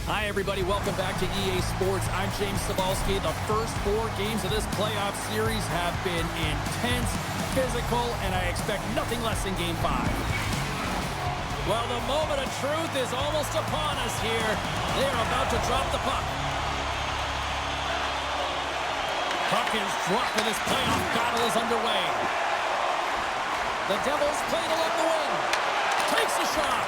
Hi, everybody. Welcome back to EA Sports. I'm James Cebulski. The first 4 games of this playoff series have been intense, physical, and I expect nothing less in Game 5. Well, the moment of truth is almost upon us here. They're about to drop the puck. Puck is dropped and this playoff battle is underway. The Devils played along the wing. Takes a shot.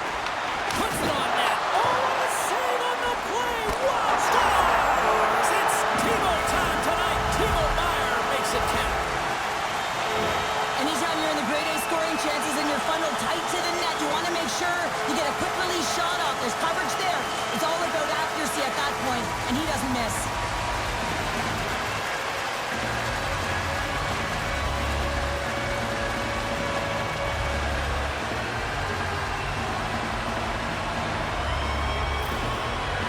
Puts it on net. Oh, what a save on the play. Wow, scores! It's Timo time tonight. Timo Meier makes it count. Anytime you're in the grade A scoring chances and you're funneled tight to the net, you want to make sure you get a quick release shot off. There's coverage there. It's all about accuracy at that point, and he doesn't miss.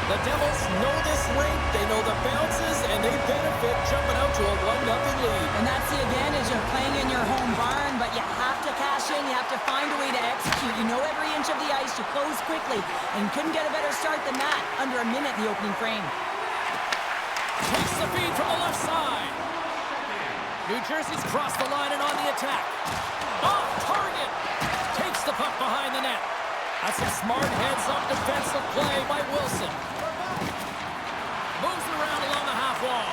The Devils know this rink, they know the bounces, and they benefit jumping out to a 1-0 lead. And that's the advantage of playing in your home barn, but you have to cash in, you have to find a way to execute. You know every inch of the ice, you close quickly, and couldn't get a better start than that. Under a minute in the opening frame. Takes the feed from the left side. New Jersey's crossed the line and on the attack. Off target. Takes the puck behind the net. That's a smart heads-up defensive play by Wilson. Moves it around along the half wall.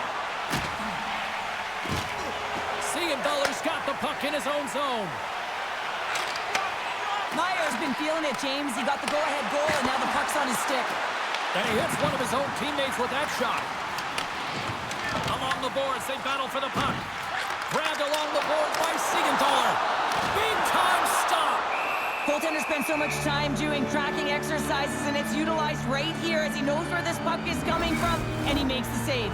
Siegenthaler's got the puck in his own zone. Meier's been feeling it, James. He got the go-ahead goal, and now the puck's on his stick. And he hits one of his own teammates with that shot. Along the boards, they battle for the puck. Grabbed along the boards by Siegenthaler. Big-time stop. Goaltender spends so much time doing tracking exercises, and it's utilized right here as he knows where this puck is coming from, and he makes the save.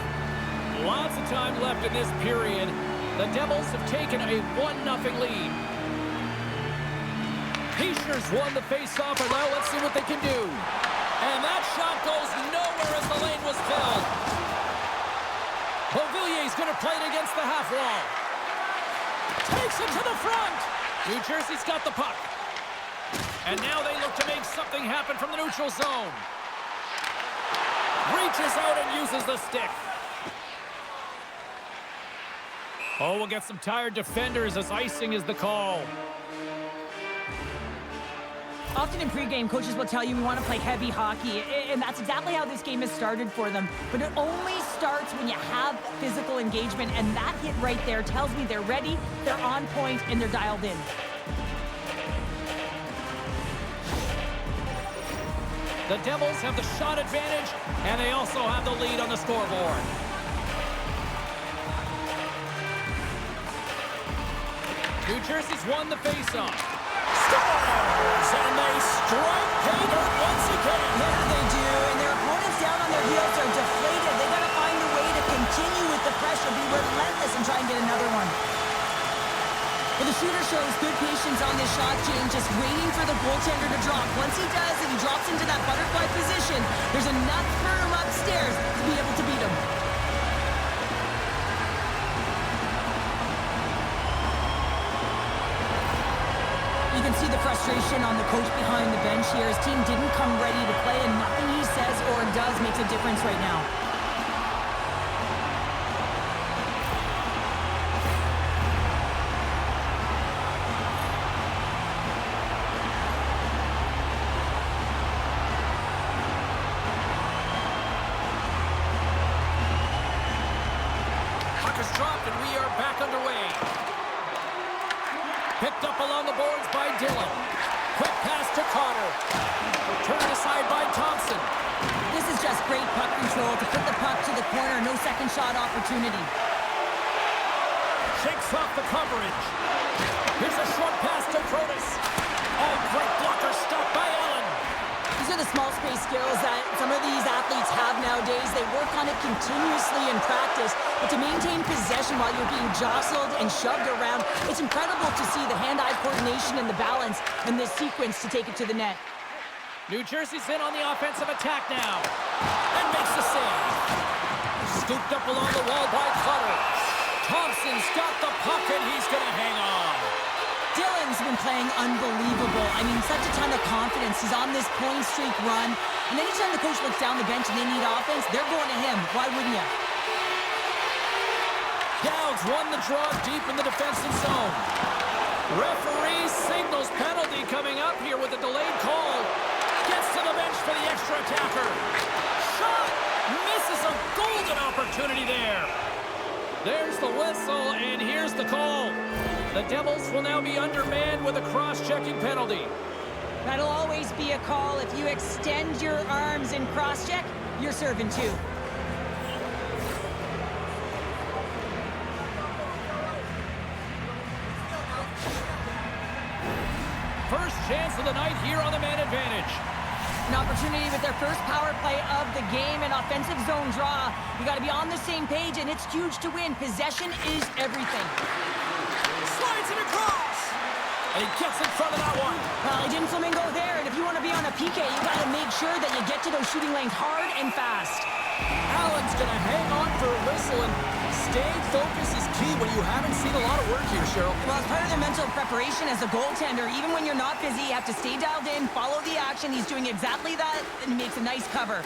Lots of time left in this period. The Devils have taken a 1-0 lead. Heischer's won the faceoff, and now let's see what they can do. And that shot goes nowhere as the lane was filled. Beauvillier's going to play it against the half wall. Takes it to the front. New Jersey's got the puck. And now they look to make something happen from the neutral zone. Reaches out and uses the stick. Oh, we'll get some tired defenders as icing is the call. Often in pregame, coaches will tell you we want to play heavy hockey, and that's exactly how this game has started for them. But it only starts when you have physical engagement, and that hit right there tells me they're ready, they're on point, and they're dialed in. The Devils have the shot advantage, and they also have the lead on the scoreboard. New Jersey's won the faceoff. Scores! And they strike paydirt once again. Yeah, they do, and their opponents down on their heels are deflated. They got to find a way to continue with the pressure, be relentless, and try and get another one. Well, the shooter shows good patience on this shot, James, just waiting for the goaltender to drop. Once he does, and he drops into that butterfly position, there's enough room upstairs to be able to beat him. You can see the frustration on the coach behind the bench here. His team didn't come ready to play, and nothing he says or does makes a difference right now. Dropped and we are back underway. Picked up along the boards by Dillon. Quick pass to Carter. Turned aside by Thompson. This is just great puck control to put the puck to the corner. No second shot opportunity. Shakes off the coverage. Here's a short pass to Protas. Oh, great blocker stop by Allen. These are the small space skills that some of these athletes have nowadays. They work on it continuously in practice, but to maintain possession while you're being jostled and shoved around, it's incredible to see the hand-eye coordination and the balance in this sequence to take it to the net. New Jersey's in on the offensive attack now, and makes the save. Scooped up along the wall by Cutter. Thompson's got the puck, and he's going to hang on. Dylan's been playing unbelievable. I mean, such a ton of confidence. He's on this point streak run. And anytime the coach looks down the bench and they need offense, they're going to him. Why wouldn't you? Dowds won the draw deep in the defensive zone. Referee signals penalty coming up here with a delayed call. Gets to the bench for the extra attacker. Shot! Misses a golden opportunity there. There's the whistle, and here's the call. The Devils will now be undermanned with a cross-checking penalty. That'll always be a call. If you extend your arms and cross-check, you're serving too. First chance of the night here on the man advantage. An opportunity with their first power play of the game, an offensive zone draw. You got to be on the same page, and it's huge to win. Possession is everything. Slides it across. And he gets in front of that one. Well, he didn't flamingo there, and if you want to be on a PK, you got to make sure that you get to those shooting lanes hard and fast. Allen's going to hang on for a whistle, and staying focused is key when you haven't seen a lot of work here, Cheryl. Well, it's part of their mental preparation as a goaltender. Even when you're not busy, you have to stay dialed in, follow the action. He's doing exactly that, and makes a nice cover.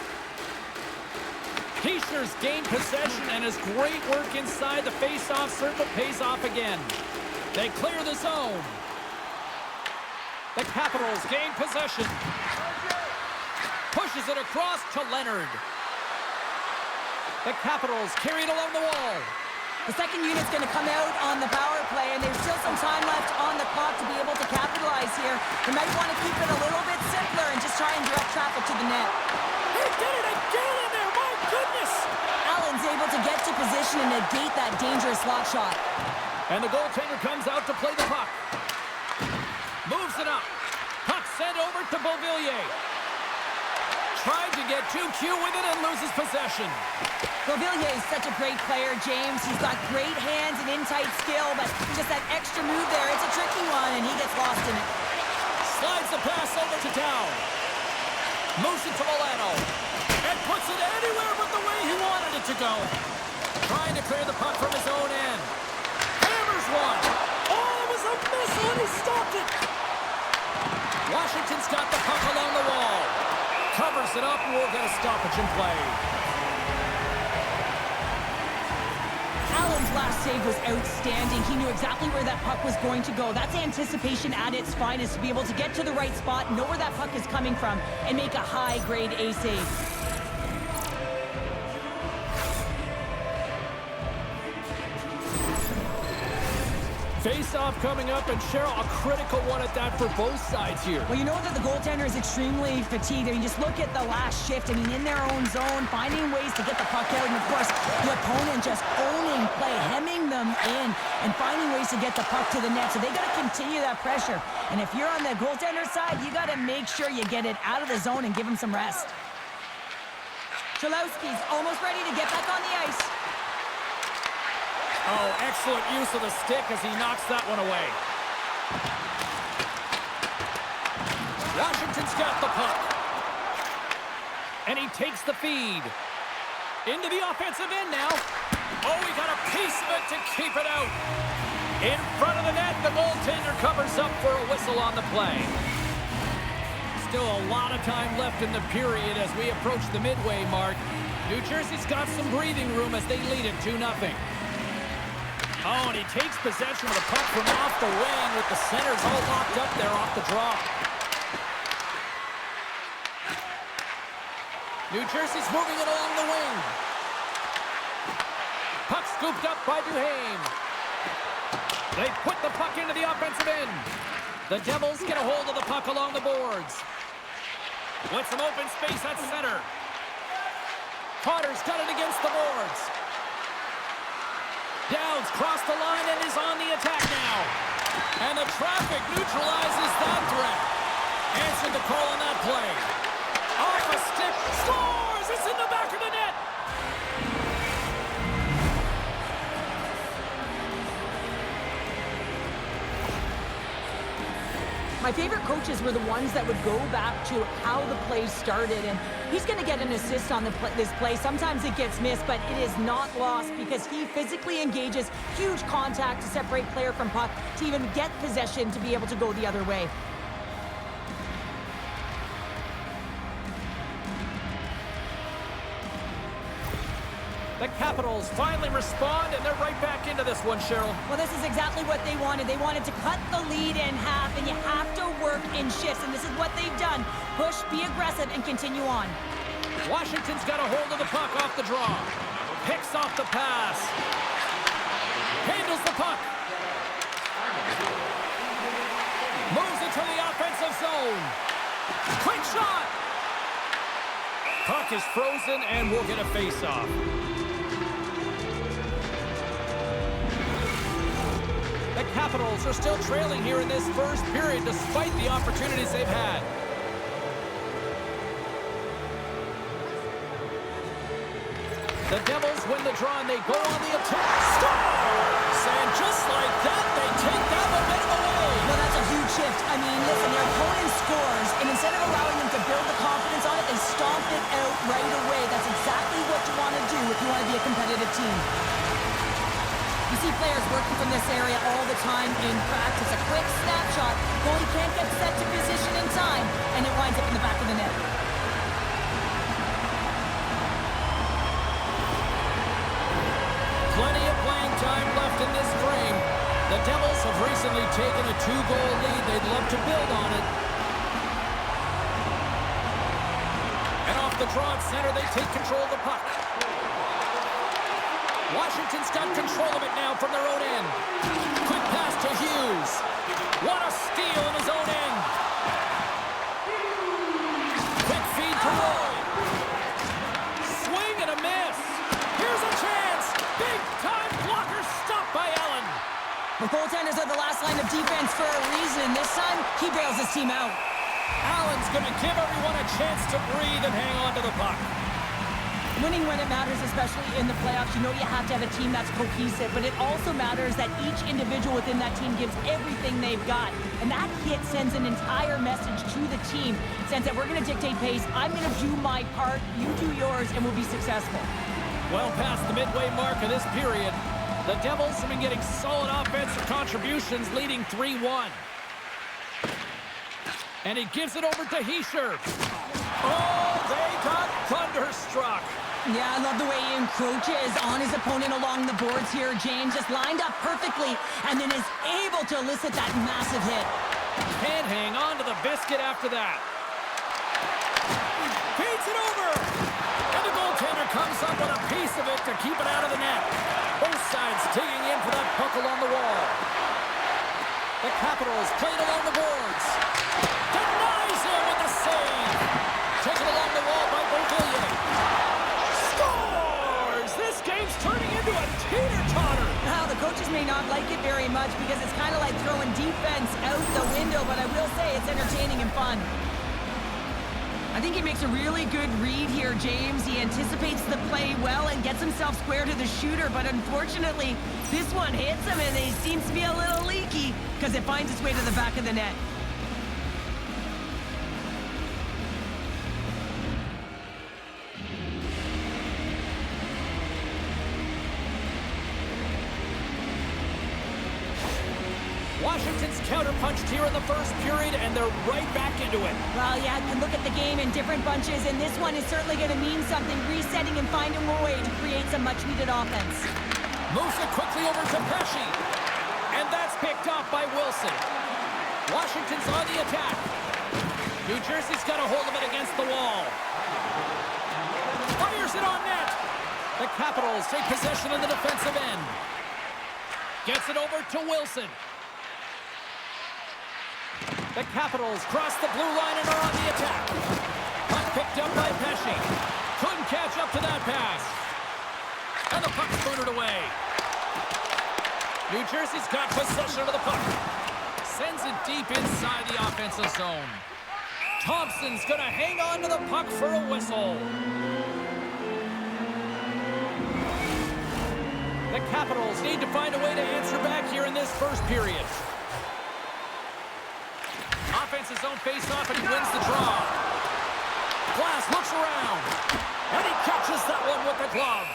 Kieschner's gained possession, and his great work inside the face-off circle pays off again. They clear the zone. The Capitals gain possession. Pushes it across to Leonard. The Capitals carry it along the wall. The second unit's going to come out on the power play, and there's still some time left on the clock to be able to capitalize here. They might want to keep it a little bit simpler and just try and direct traffic to the net. He did it again in there, my goodness! Allen's able to get to position and negate that dangerous slot shot. And the goaltender comes out to play the puck. Moves it up. Puck sent over to Beauvillier. Tried to get too cute with it and loses possession. Beauvillier is such a great player, James. He's got great hands and in-tight skill, but just that extra move there, it's a tricky one, and he gets lost in it. Slides the pass over to Down. Moves it to Milano. And puts it anywhere but the way he wanted it to go. Trying to clear the puck from his own end. Hammers one. Oh, it was a miss, and he stopped it. Washington's got the puck along the wall. Covers it up, and we'll get a stoppage in play. Allen's last save was outstanding. He knew exactly where that puck was going to go. That's anticipation at its finest, to be able to get to the right spot, know where that puck is coming from, and make a high-grade A save. Face-off coming up, and Cheryl, a critical one at that for both sides here. Well, you know that the goaltender is extremely fatigued. I mean, just look at the last shift. I mean, in their own zone, finding ways to get the puck out. And, of course, the opponent just owning play, hemming them in, and finding ways to get the puck to the net. So they got to continue that pressure. And if you're on the goaltender side, you got to make sure you get it out of the zone and give him some rest. Chalowski's almost ready to get back on the ice. Oh, excellent use of the stick as he knocks that one away. Washington's got the puck. And he takes the feed. Into the offensive end now. Oh, he got a piece of it to keep it out. In front of the net, the goaltender covers up for a whistle on the play. Still a lot of time left in the period as we approach the midway mark. New Jersey's got some breathing room as they lead it 2-0. Oh, and he takes possession of the puck from off the wing with the centers all locked up there off the draw. New Jersey's moving it along the wing. Puck scooped up by Duhaime. They put the puck into the offensive end. The Devils get a hold of the puck along the boards. With some open space at center. Potter's got it against the boards. Downs crossed the line and is on the attack now. And the traffic neutralizes that threat. Answered the call on that play. Off a stick. Scores! It's in the back of the net. My favorite coaches were the ones that would go back to how the play started, and he's going to get an assist on this play. Sometimes it gets missed, but it is not lost because he physically engages huge contact to separate player from puck to even get possession to be able to go the other way. The Capitals finally respond, and they're right back into this one, Cheryl. Well, this is exactly what they wanted. They wanted to cut the lead in half, and you have to work in shifts, and this is what they've done. Push, be aggressive, and continue on. Washington's got a hold of the puck off the draw. Picks off the pass. Handles the puck. Moves it to the offensive zone. Quick shot. Puck is frozen, and we'll get a face-off. The Capitals are still trailing here in this first period despite the opportunities they've had. The Devils win the draw and they go on the attack. Scores! And just like that, they take that momentum away. Well, that's a huge shift. I mean, listen, their opponent scores, and instead of allowing them to build the confidence on it, they stomp it out right away. That's exactly what you want to do if you want to be a competitive team. You see players working from this area all the time in practice. A quick snapshot. Goalie can't get set to position in time, and it winds up in the back of the net. Plenty of playing time left in this frame. The Devils have recently taken a 2-goal lead. They'd love to build on it. And off the draw at center, they take control of the puck. Washington's got control of it now from their own end. Quick pass to Hughes. What a steal in his own end. Quick feed to Roy. Swing and a miss. Here's a chance. Big-time blocker stopped by Allen. The goaltenders are the last line of defense for a reason, and this time, he bails his team out. Allen's going to give everyone a chance to breathe and hang on to the puck. Winning when it matters, especially in the playoffs, you know you have to have a team that's cohesive, but it also matters that each individual within that team gives everything they've got. And that hit sends an entire message to the team. It says that we're going to dictate pace, I'm going to do my part, you do yours, and we'll be successful. Well past the midway mark of this period, the Devils have been getting solid offensive contributions, leading 3-1. And he gives it over to Hischier. Oh, they got thunderstruck. Yeah, I love the way he encroaches on his opponent along the boards here. James just lined up perfectly and then is able to elicit that massive hit. Can't hang on to the biscuit after that. Feeds it over. And the goaltender comes up with a piece of it to keep it out of the net. Both sides digging in for that puck along the wall. The Capitals played along the boards. Denies him with the save. Taken along the wall by Beauvillier. Scores! This game's turning into a teeter-totter. Now, the coaches may not like it very much because it's kind of like throwing defense out the window, but I will say it's entertaining and fun. I think he makes a really good read here, James. He anticipates the play well and gets himself square to the shooter, but unfortunately, this one hits him and he seems to be a little leaky because it finds its way to the back of the net. Washington's counterpunched here in the first period, and they're right back into it. Well, yeah, you can look at the game in different bunches, and this one is certainly going to mean something, resetting and finding a way to create some much-needed offense. Moves it quickly over to Pesce, and that's picked off by Wilson. Washington's on the attack. New Jersey's got a hold of it against the wall. Fires it on net. The Capitals take possession in the defensive end. Gets it over to Wilson. The Capitals cross the blue line and are on the attack. Puck picked up by Pesce. Couldn't catch up to that pass. And the puck's booted away. New Jersey's got possession of the puck. Sends it deep inside the offensive zone. Thompson's going to hang on to the puck for a whistle. The Capitals need to find a way to answer back here in this first period. his own face-off, and he wins the draw. Glass looks around, and he catches that one with the glove.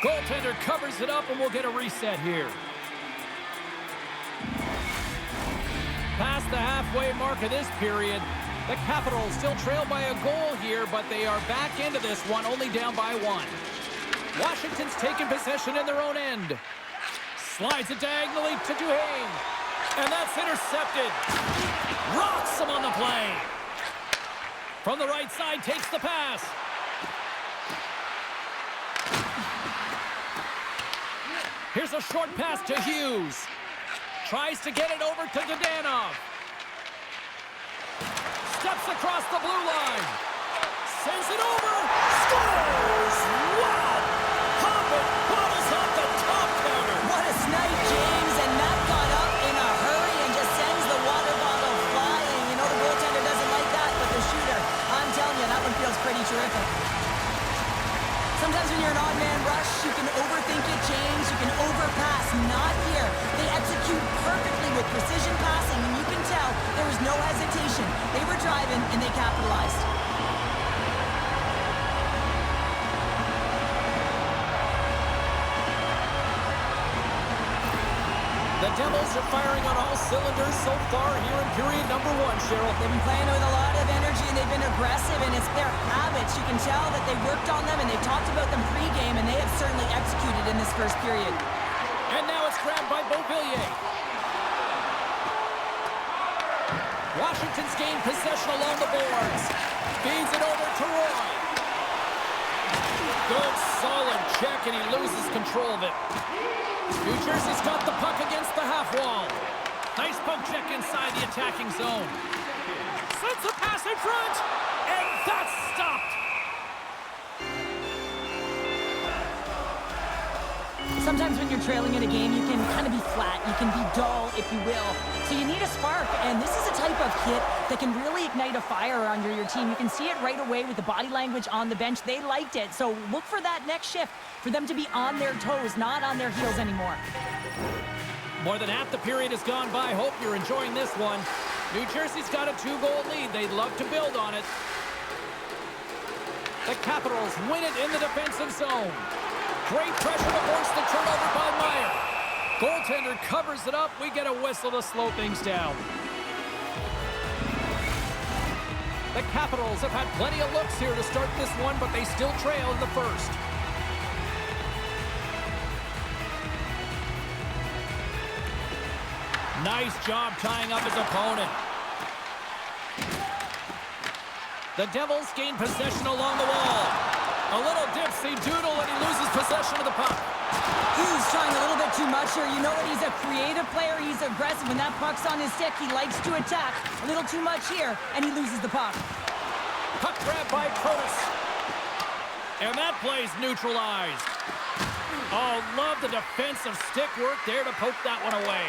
Goaltender covers it up, and we'll get a reset here. Past the halfway mark of this period, the Capitals still trail by a goal here, but they are back into this one, only down by one. Washington's taken possession in their own end. Slides it diagonally to Duhaime. And that's intercepted. Rocks him on the play. From the right side, takes the pass. Here's a short pass to Hughes. Tries to get it over to Dadonov. Steps across the blue line. Sends it over. Scores! Wow! Hoppin bottles off the top counter. What a snipe, James, and that got up in a hurry and just sends the water bottle flying. You know, the goaltender doesn't like that, but the shooter, I'm telling you, that one feels pretty terrific. Sometimes when you're an odd man rush, you can overthink it, James. You can overpass. Not here. They execute perfectly with precision passing, and you can tell there was no hesitation. They were driving, and they capitalized. The Devils are firing on all cylinders so far here in period number one, Cheryl. They've been playing with a lot of energy, and they've been aggressive, and it's their habits. You can tell that they worked on them, and they've talked about them pregame, and they have certainly executed in this first period. And now it's grabbed by Beauvillier. Washington's gained possession along the boards. Feeds it over to Roy. Good solid check, and he loses control of it. New Jersey's got the puck against the half wall. Nice poke check inside the attacking zone. Sends a pass in front, and that's stopped. Sometimes when you're trailing in a game, you can kind of be flat. You can be dull, if you will. So you need a spark, and this is a type of hit that can really ignite a fire under your team. You can see it right away with the body language on the bench. They liked it, so look for that next shift, for them to be on their toes, not on their heels anymore. More than half the period has gone by. Hope you're enjoying this one. New Jersey's got a 2-goal lead. They'd love to build on it. The Capitals win it in the defensive zone. Great pressure to force the turnover by Meyer. Goaltender covers it up. We get a whistle to slow things down. The Capitals have had plenty of looks here to start this one, but they still trail in the first. Nice job tying up his opponent. The Devils gain possession along the wall. A little dipsy doodle, and he loses possession of the puck. He's trying a little bit too much here. You know what? He's a creative player. He's aggressive. When that puck's on his stick, he likes to attack. A little too much here, and he loses the puck. Puck grab by Curtis. And that play's neutralized. Oh, love the defensive stick work there to poke that one away.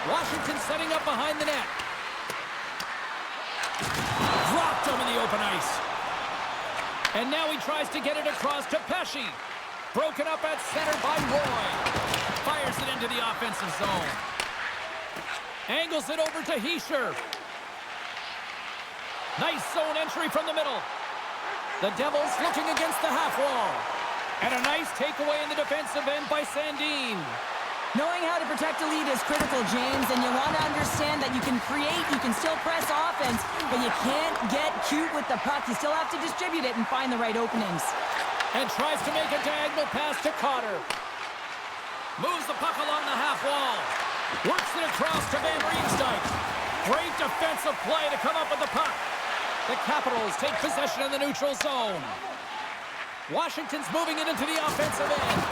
Washington setting up behind the net. Dropped him in the open ice. And now he tries to get it across to Pesce. Broken up at center by Roy. Fires it into the offensive zone. Angles it over to Hischier. Nice zone entry from the middle. The Devils looking against the half wall. And a nice takeaway in the defensive end by Sandin. Knowing how to protect a lead is critical, James, and you want to understand that you can create, you can still press offense, but you can't get cute with the puck. You still have to distribute it and find the right openings. And tries to make a diagonal pass to Cotter. Moves the puck along the half wall. Works it across to Van Riemsdyk. Great defensive play to come up with the puck. The Capitals take possession in the neutral zone. Washington's moving it into the offensive end.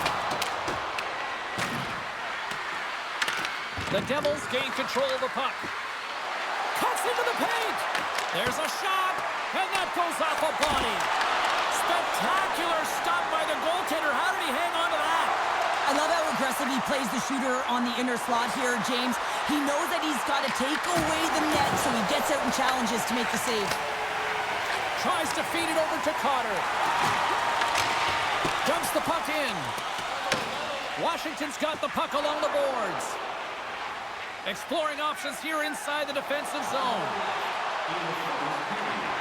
The Devils gain control of the puck. Cuts into the paint. There's a shot, and that goes off a body. Spectacular stop by the goaltender. How did he hang on to that? I love how aggressive he plays the shooter on the inner slot here, James. He knows that he's got to take away the net, so he gets out and challenges to make the save. Tries to feed it over to Cotter. Dumps the puck in. Washington's got the puck along the boards. Exploring options here inside the defensive zone.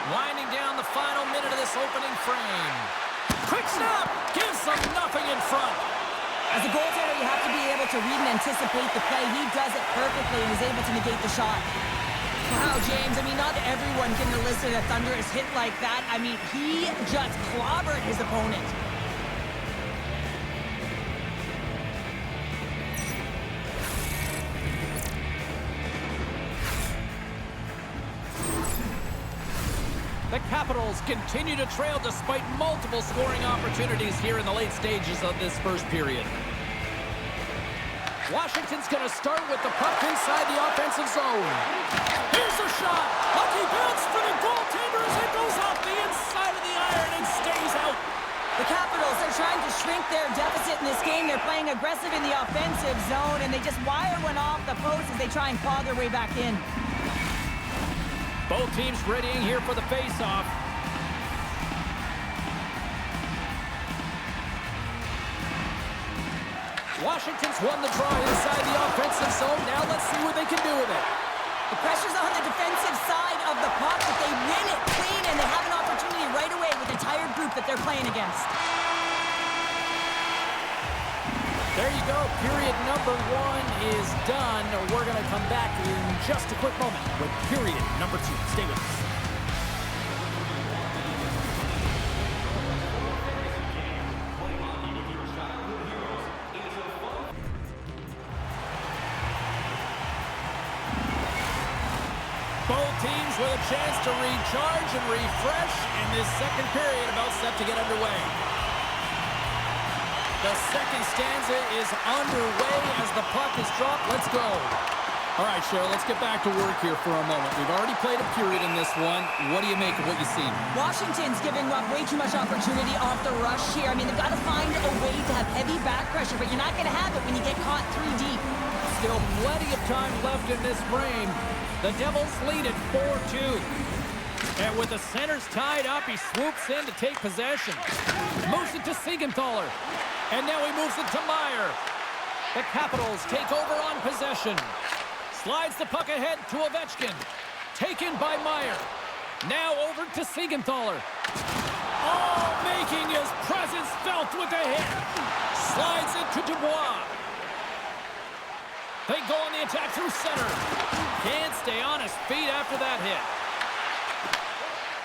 Winding down the final minute of this opening frame. Quick snap! Gives them nothing in front. As a goaltender, you have to be able to read and anticipate the play. He does it perfectly and is able to negate the shot. Wow, James, I mean, not everyone can elicit a thunderous hit like that. I mean, he just clobbered his opponent. The Capitals continue to trail despite multiple scoring opportunities here in the late stages of this first period. Washington's going to start with the puck inside the offensive zone. Here's a shot. Lucky bounce for the goaltender as it goes off the inside of the iron and stays out. The Capitals are trying to shrink their deficit in this game. They're playing aggressive in the offensive zone, and they just wire one off the post as they try and claw their way back in. Both teams readying here for the face-off. Washington's won the draw inside the offensive zone. Now let's see what they can do with it. The pressure's on the defensive side of the puck, but they win it clean, and they have an opportunity right away with the tired group that they're playing against. There you go. Period number 1 is done. We're going to come back in just a quick moment with period number 2. Stay with us. Both teams with a chance to recharge and refresh, and this second period about set to get underway. The second stanza is underway as the puck is dropped. Let's go. All right, Cheryl, let's get back to work here for a moment. We've already played a period in this one. What do you make of what you've seen? Washington's giving up way too much opportunity off the rush here. I mean, they've got to find a way to have heavy back pressure, but you're not going to have it when you get caught 3 deep. Still plenty of time left in this frame. The Devils lead at 4-2. And with the centers tied up, he swoops in to take possession. Moves it to Siegenthaler. And now he moves it to Meyer. The Capitals take over on possession. Slides the puck ahead to Ovechkin. Taken by Meyer. Now over to Siegenthaler. Oh, making his presence felt with the hit. Slides it to Dubois. They go on the attack through center. Can't stay on his feet after that hit.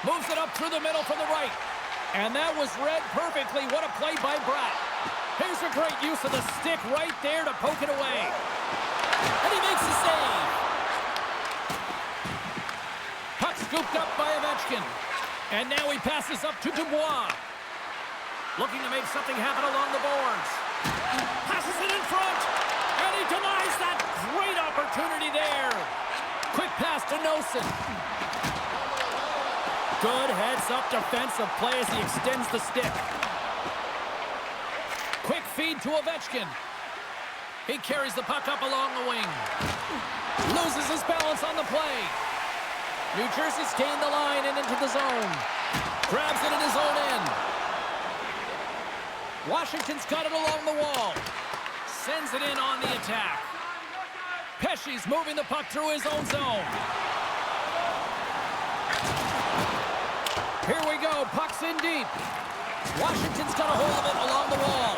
Moves it up through the middle from the right. And that was read perfectly. What a play by Bratt. Here's a great use of the stick right there to poke it away. And he makes the save. Puck scooped up by Ovechkin. And now he passes up to Dubois. Looking to make something happen along the boards. Passes it in front. And he denies that great opportunity there. Quick pass to Nosen. Good heads-up defensive play as he extends the stick. Quick feed to Ovechkin. He carries the puck up along the wing. Loses his balance on the play. New Jersey's gained the line and into the zone. Grabs it in his own end. Washington's got it along the wall. Sends it in on the attack. Pesci's moving the puck through his own zone. Here we go. Puck's in deep. Washington's got a hold of it along the wall.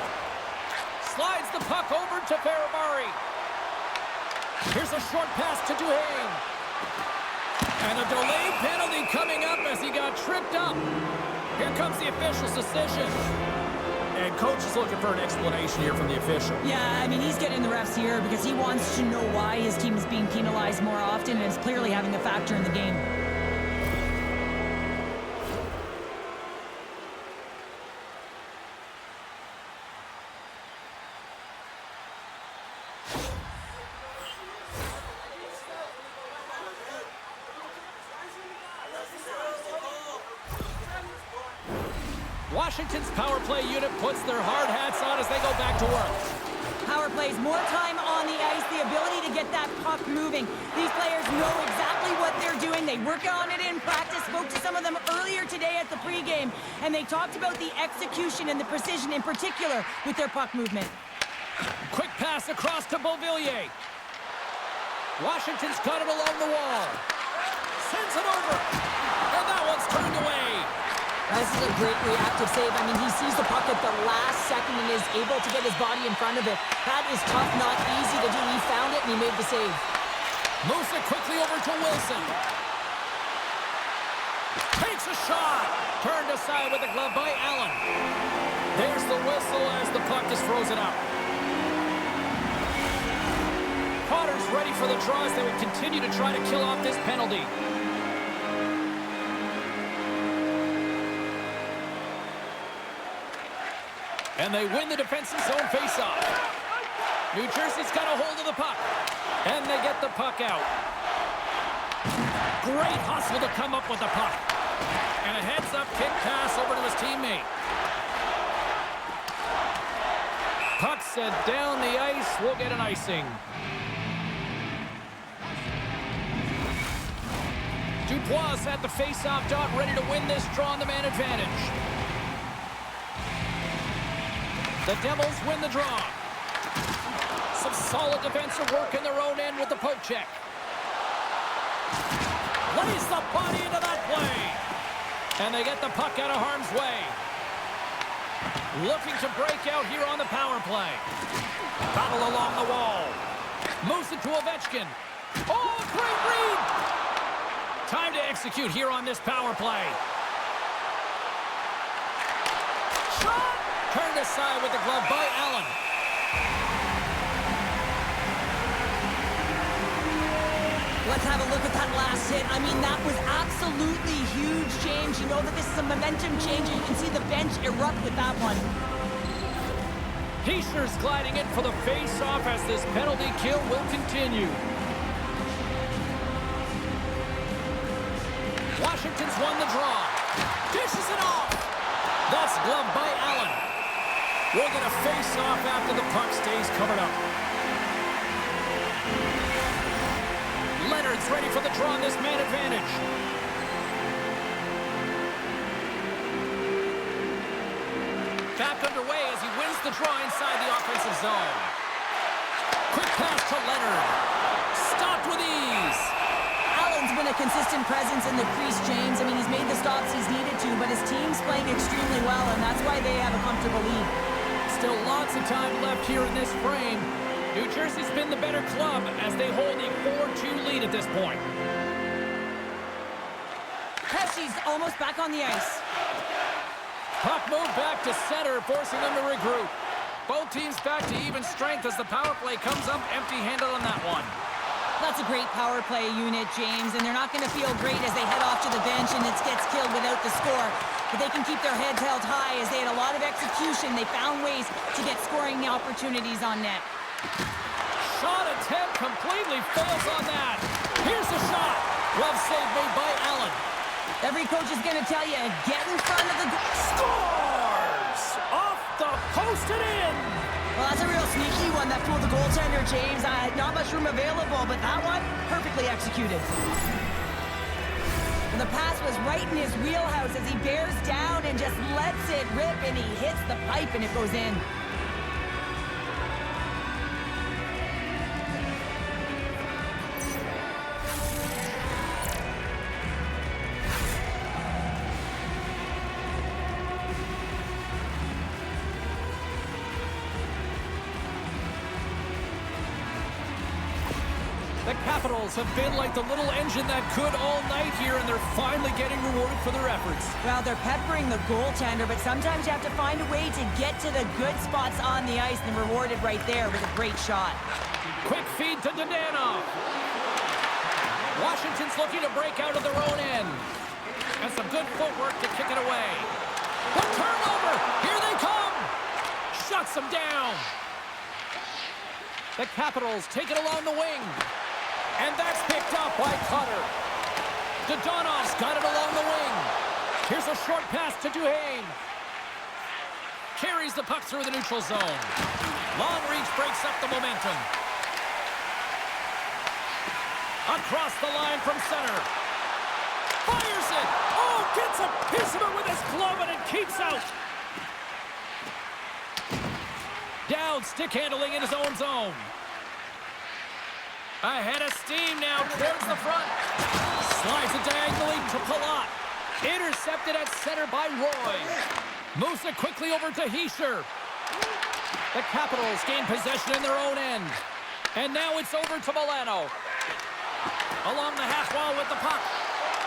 Slides the puck over to Ferrabari. Here's a short pass to Duhaime. And a delayed penalty coming up as he got tripped up. Here comes the official's decision. And coach is looking for an explanation here from the official. Yeah, I mean, he's getting the refs here because he wants to know why his team is being penalized more often, and it's clearly having a factor in the game. Washington's power play unit puts their hard hats on as they go back to work. Power plays, more time on the ice, the ability to get that puck moving. These players know exactly what they're doing. They work on it in practice. Spoke to some of them earlier today at the pregame, and they talked about the execution and the precision in particular with their puck movement. Quick pass across to Beauvillier. Washington's got it along the wall. Sends it over. And that one's turned away. This is a great reactive save. I mean, he sees the puck at the last second and is able to get his body in front of it. That is tough, not easy to do. He found it and he made the save. Moves it quickly over to Wilson. Takes a shot. Turned aside with the glove by Allen. There's the whistle as the puck is frozen up. Potter's ready for the draw as they will continue to try to kill off this penalty. And they win the defensive zone faceoff. New Jersey's got a hold of the puck. And they get the puck out. Great hustle to come up with the puck. And a heads-up kick pass over to his teammate. Puck sent down the ice. We'll get an icing. Dubois at the face-off dot, ready to win this draw on the man advantage. The Devils win the draw. Some solid defensive work in their own end with the poke check. Lays the body into that play. And they get the puck out of harm's way. Looking to break out here on the power play. Battle along the wall. Moves it to Ovechkin. Oh, great read! Time to execute here on this power play. Shot! Turned aside with the glove by Allen. Let's have a look at that last hit. I mean, that was absolutely huge, James. You know that this is a momentum changer. You can see the bench erupt with that one. Heischer's gliding in for the face-off as this penalty kill will continue. Washington's won the draw. Dishes it off. That's gloved by Allen. We'll get a face-off after the puck stays covered up. Leonard's ready for the draw on this man advantage. Back underway as he wins the draw inside the offensive zone. Quick pass to Leonard. Stopped with ease. Allen's been a consistent presence in the crease, James. I mean, he's made the stops he's needed to, but his team's playing extremely well, and that's why they have a comfortable lead. Still lots of time left here in this frame. New Jersey's been the better club as they hold a 4-2 lead at this point. Pesci's almost back on the ice. Puck moved back to center, forcing them to regroup. Both teams back to even strength as the power play comes up empty-handed on that one. That's a great power play unit, James, and they're not going to feel great as they head off to the bench and it gets killed without the score. But they can keep their heads held high as they had a lot of execution. They found ways to get scoring opportunities on net. Shot attempt completely fails on that. Here's the shot. Glove save made by Allen. Every coach is going to tell you, get in front of the goal. Scores! Off the post and in. Well, that's a real sneaky one that fooled the goaltender, James. Not much room available, but that one, perfectly executed. And the pass was right in his wheelhouse as he bears down and just lets it rip, and he hits the pipe and it goes in. The Capitals have been like the little engine that could all night here, and they're finally getting rewarded for their efforts. Well, they're peppering the goaltender, but sometimes you have to find a way to get to the good spots on the ice, and rewarded right there with a great shot. Quick feed to Dadonov. Washington's looking to break out of their own end. And some good footwork to kick it away. The turnover! Here they come! Shuts them down. The Capitals take it along the wing. And that's picked up by Cutter. Dadonov's got it along the wing. Here's a short pass to Duhaime. Carries the puck through the neutral zone. Long reach breaks up the momentum. Across the line from center. Fires it. Oh, gets a piece of it with his glove and it keeps out. Down, stick handling in his own zone. Ahead of steam now towards the front. Slides it diagonally to Palat. Intercepted at center by Roy. Moves it quickly over to Hischier. The Capitals gain possession in their own end. And now it's over to Milano. Along the half wall with the puck.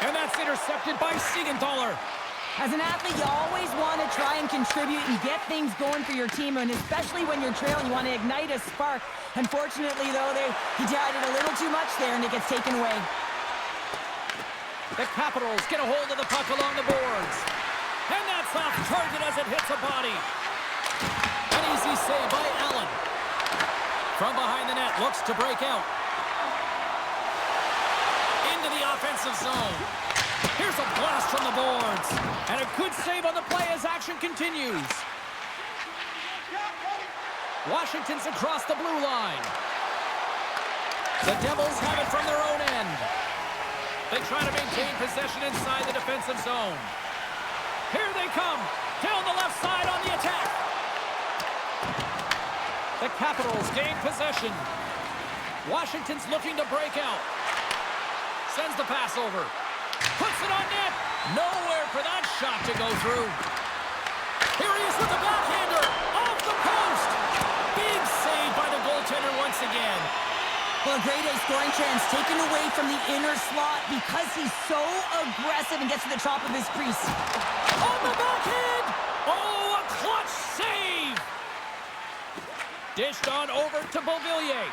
And that's intercepted by Siegenthaler. As an athlete, you always want to try and contribute and get things going for your team, and especially when you're trailing, you want to ignite a spark. Unfortunately, though, he tried it a little too much there, and it gets taken away. The Capitals get a hold of the puck along the boards. And that's off target as it hits a body. An easy save by Allen. From behind the net, looks to break out. Into the offensive zone. Here's a blast from the boards. And a good save on the play as action continues. Washington's across the blue line. The Devils have it from their own end. They try to maintain possession inside the defensive zone. Here they come. Down the left side on the attack. The Capitals gain possession. Washington's looking to break out. Sends the pass over. Puts it on net. Nowhere for that shot to go through. Here he is with the backhander. Off the post. Big save by the goaltender once again. Well, a great A scoring chance taken away from the inner slot because he's so aggressive and gets to the top of his crease. On the backhand. Oh, a clutch save. Dished on over to Beauvillier.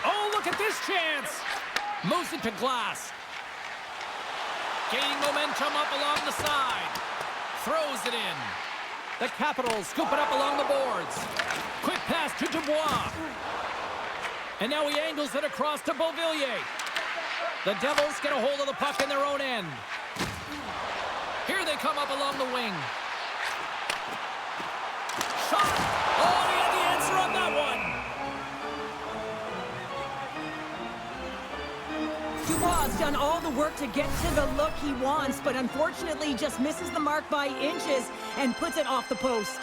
Oh, look at this chance. Moves it to Glass. Gaining momentum up along the side. Throws it in. The Capitals scoop it up along the boards. Quick pass to Dubois. And now he angles it across to Beauvillier. The Devils get a hold of the puck in their own end. Here they come up along the wing. Shot! Oh, he had the answer on that one! Dubois has done all the work to get to the look he wants, but unfortunately just misses the mark by inches and puts it off the post.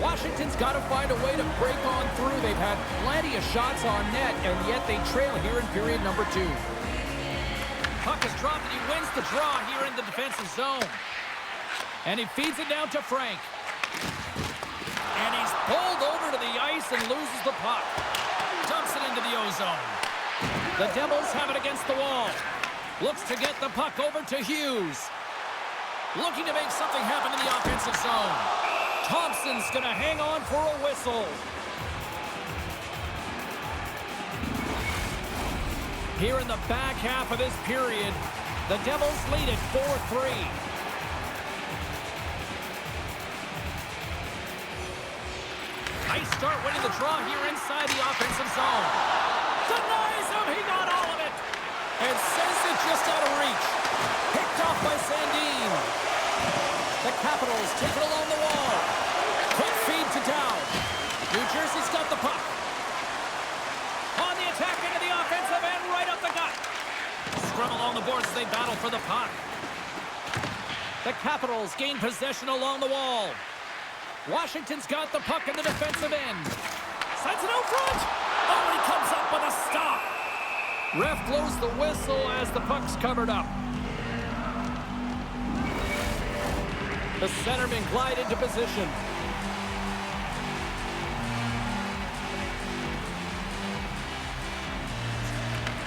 Washington's got to find a way to break on through. They've had plenty of shots on net, and yet they trail here in period number 2. Puck is dropped, and he wins the draw here in the defensive zone. And he feeds it down to Frank. And he's pulled over to the ice and loses the puck. Dumps it into the O-zone. The Devils have it against the wall. Looks to get the puck over to Hughes. Looking to make something happen in the offensive zone. Thompson's going to hang on for a whistle. Here in the back half of this period, the Devils lead it 4-3. Nice start winning the draw here inside the offensive zone. Denies him, he got all of it. And sends it just out of reach. Picked off by Sandin. The Capitals take it along the wall. Quick feed to Dow. New Jersey's got the puck. On the attack into the offensive end, right up the gut. Scrum along the boards as they battle for the puck. The Capitals gain possession along the wall. Washington's got the puck in the defensive end. Sends it out front. Oh, he comes up with a stop. Ref blows the whistle as the puck's covered up. The centermen glide into position.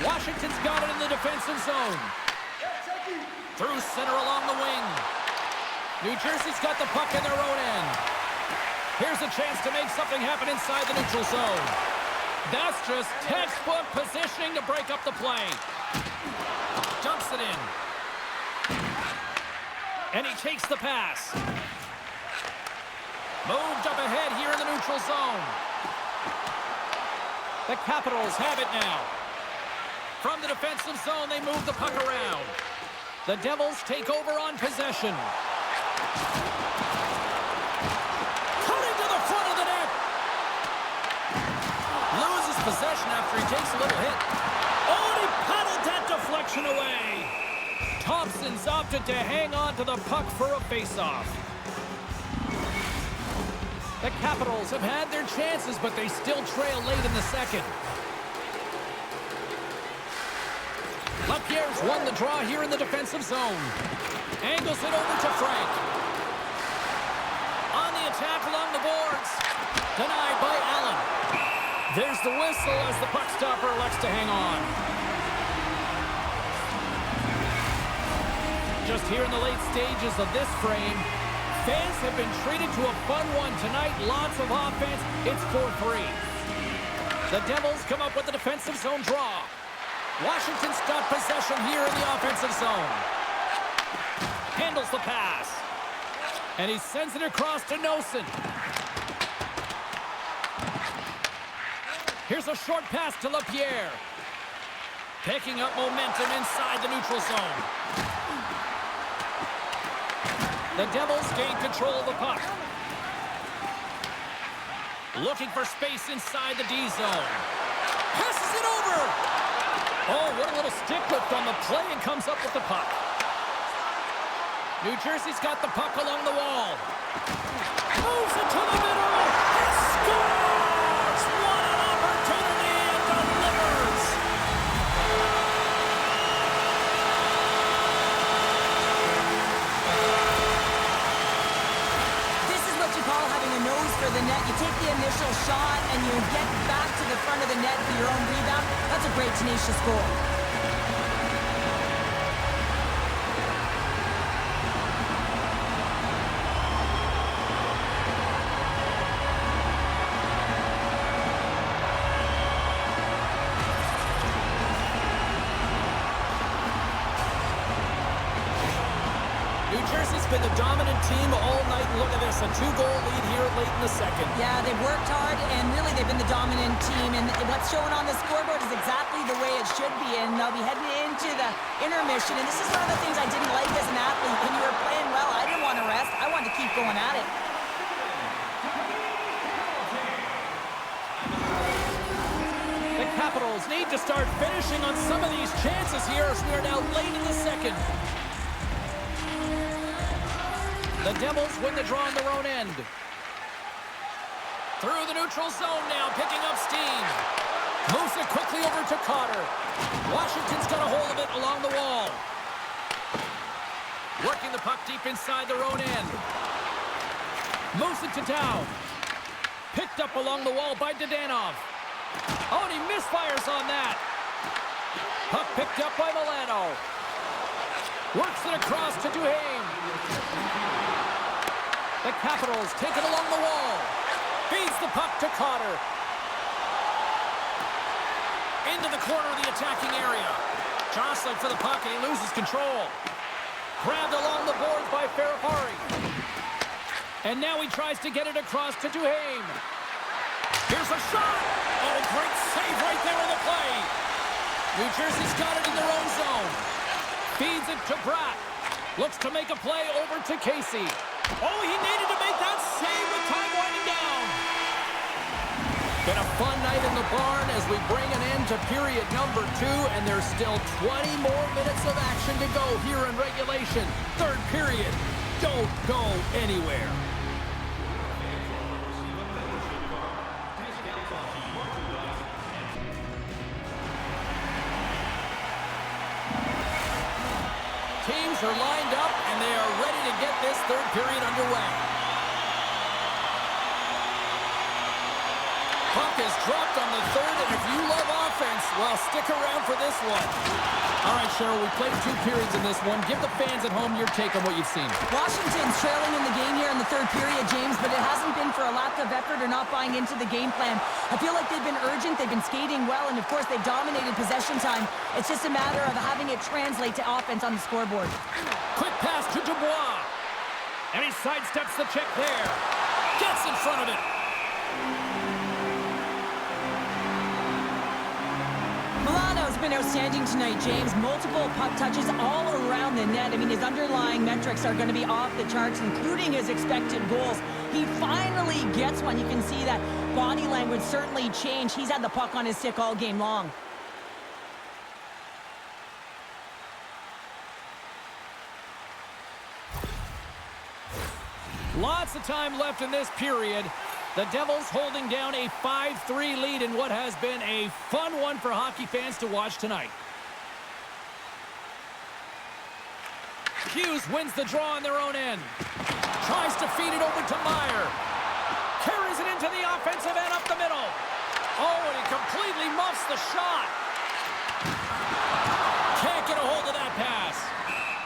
Washington's got it in the defensive zone. Through center along the wing. New Jersey's got the puck in their own end. Here's a chance to make something happen inside the neutral zone. That's just textbook positioning to break up the play. Dumps it in. And he takes the pass. Moved up ahead here in the neutral zone. The Capitals have it now. From the defensive zone, they move the puck around. The Devils take over on possession. Cutting to the front of the net. Loses possession after he takes a little hit. Thompson's opted to hang on to the puck for a face-off. The Capitals have had their chances, but they still trail late in the second. LaPierre's won the draw here in the defensive zone. Angles it over to Frank. On the attack along the boards. Denied by Allen. There's the whistle as the puck stopper elects to hang on. Just here in the late stages of this frame, fans have been treated to a fun one tonight. Lots of offense. It's 4-3. The Devils come up with the defensive zone draw. Washington's got possession here in the offensive zone. Handles the pass. And he sends it across to Nosen. Here's a short pass to LaPierre. Picking up momentum inside the neutral zone. The Devils gain control of the puck. Looking for space inside the D zone. Passes it over. Oh, what a little stick lift on the play, and comes up with the puck. New Jersey's got the puck along the wall. Moves it to the middle. And scores! What an opportunity, and delivers! This is what you call having a nose for the net. You take the initial shot and you get back to the front of the net for your own rebound. That's a great, tenacious goal. New Jersey's been the dominant team all night. Look at this, a 2-goal lead here late in the second. Yeah, they've worked hard, and really they've been the dominant team. And what's showing on the scoreboard is exactly the way it should be. And they'll be heading into the intermission. And this is one of the things I didn't like as an athlete. When you were playing well, I didn't want to rest. I wanted to keep going at it. The Capitals need to start finishing on some of these chances here as we are now late in the second. The Devils win the draw on their own end. Through the neutral zone now, picking up steam. Moves it quickly over to Cotter. Washington's got a hold of it along the wall. Working the puck deep inside their own end. Moves it to Dow. Picked up along the wall by Dadonov. Oh, and he misfires on that. Puck picked up by Milano. Works it across to Duhaime. The Capitals take it along the wall. Feeds the puck to Cotter. Into the corner of the attacking area. Jostling for the puck, and he loses control. Grabbed along the boards by Ferrapari. And now he tries to get it across to Duhaime. Here's a shot. Oh, great save right there on the play. New Jersey's got it in their own zone. Feeds it to Bratt. Looks to make a play over to Casey. Oh, he needed to make that save with time winding down. Been a fun night in the barn as we bring an end to period number 2, and there's still 20 more minutes of action to go here in regulation. Third period. Don't go anywhere. Teams are lined up, and they are ready to get this third period underway. Puck is dropped on the third, and if you love offense, well, stick around for this one. All right, Cheryl, we played 2 periods in this one. Give the fans at home your take on what you've seen. Washington's trailing in the game here in the third period, James, but it hasn't been for a lack of effort or not buying into the game plan. I feel like they've been urgent, they've been skating well, and of course they've dominated possession time. It's just a matter of having it translate to offense on the scoreboard. Quick pass to Dubois. And he sidesteps the check there. Gets in front of it. Milano's been outstanding tonight, James. Multiple puck touches all around the net. I mean, his underlying metrics are going to be off the charts, including his expected goals. He finally gets one. You can see that body language certainly changed. He's had the puck on his stick all game long. Lots of time left in this period. The Devils holding down a 5-3 lead in what has been a fun one for hockey fans to watch tonight. Hughes wins the draw on their own end. Tries to feed it over to Meyer. Carries it into the offensive end up the middle. Oh, and he completely muffs the shot. Can't get a hold of that pass.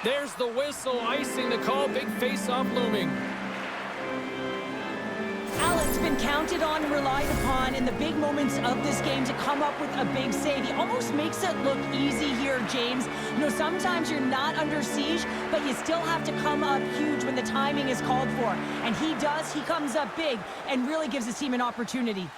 There's the whistle, icing the call. Big face-off looming. Allen's been counted on and relied upon in the big moments of this game to come up with a big save. He almost makes it look easy here, James. You know, sometimes you're not under siege, but you still have to come up huge when the timing is called for. And he does. He comes up big and really gives his team an opportunity.